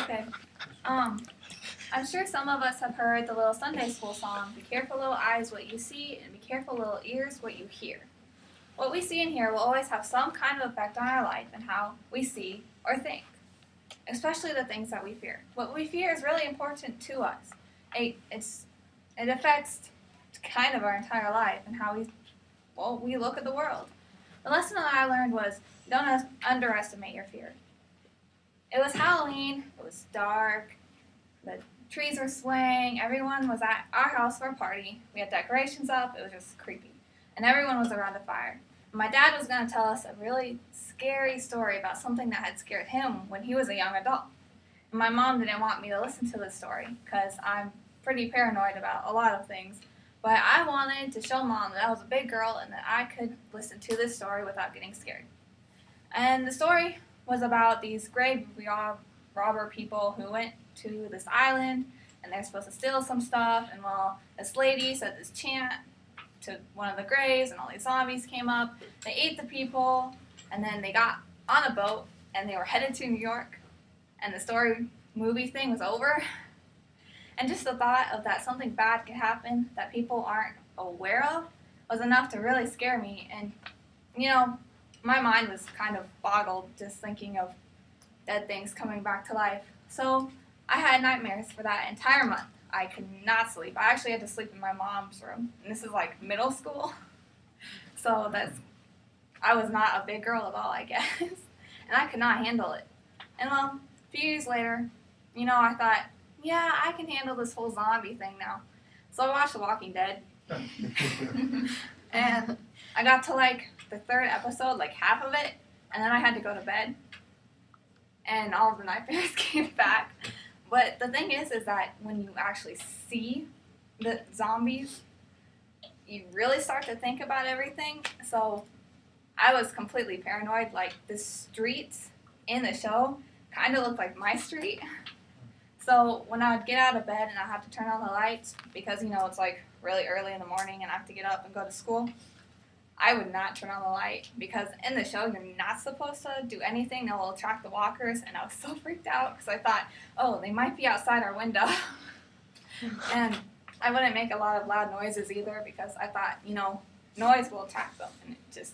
Okay. I'm sure some of us have heard the little Sunday school song, "Be careful, little eyes, what you see, and be careful, little ears, what you hear." What we see and hear will always have some kind of effect on our life and how we see or think, especially the things that we fear. What we fear is really important to us. It affects kind of our entire life and how we look at the world. The lesson that I learned was don't underestimate your fear. It was Halloween. It was dark. The trees were swaying. Everyone was at our house for a party. We had decorations up. It was just creepy. And everyone was around a fire. And my dad was going to tell us a really scary story about something that had scared him when he was a young adult. And my mom didn't want me to listen to this story because I'm pretty paranoid about a lot of things. But I wanted to show Mom that I was a big girl and that I could listen to this story without getting scared. And the story was about these grave robber people who went to this island and they're supposed to steal some stuff. And well, this lady said this chant to one of the graves and all these zombies came up. They ate the people and then they got on a boat and they were headed to New York. And the movie thing was over. And just the thought of that something bad could happen that people aren't aware of was enough to really scare me. And, my mind was kind of boggled just thinking of dead things coming back to life. So I had nightmares for that entire month. I could not sleep. I actually had to sleep in my mom's room. And this is like middle school. So I was not a big girl at all, I guess. And I could not handle it. And well, a few years later, I thought, yeah, I can handle this whole zombie thing now. So I watched The Walking Dead. And I got to the third episode, half of it, and then I had to go to bed. And all of the nightmares came back. But the thing is that when you actually see the zombies, you really start to think about everything. So I was completely paranoid. The streets in the show kind of looked like my street. So when I would get out of bed and I have to turn on the lights because, it's really early in the morning and I have to get up and go to school, I would not turn on the light because in the show you're not supposed to do anything that will attract the walkers. And I was so freaked out because I thought, oh, they might be outside our window. And I wouldn't make a lot of loud noises either because I thought, noise will attract them. And it just,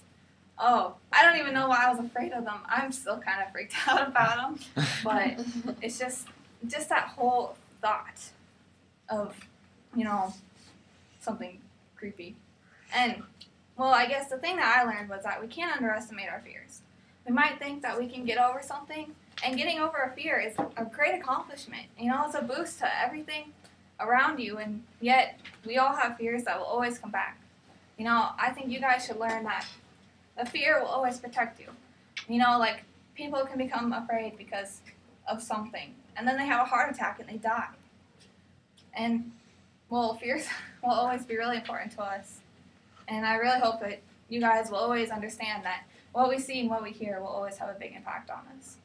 I don't even know why I was afraid of them. I'm still kind of freaked out about them. But it's just that whole thought of, something creepy. And, well, I guess the thing that I learned was that we can't underestimate our fears. We might think that we can get over something, and getting over a fear is a great accomplishment. It's a boost to everything around you, and yet we all have fears that will always come back. I think you guys should learn that a fear will always protect you. People can become afraid because of something, and then they have a heart attack and they die. And, well, fears will always be really important to us. And I really hope that you guys will always understand that what we see and what we hear will always have a big impact on us.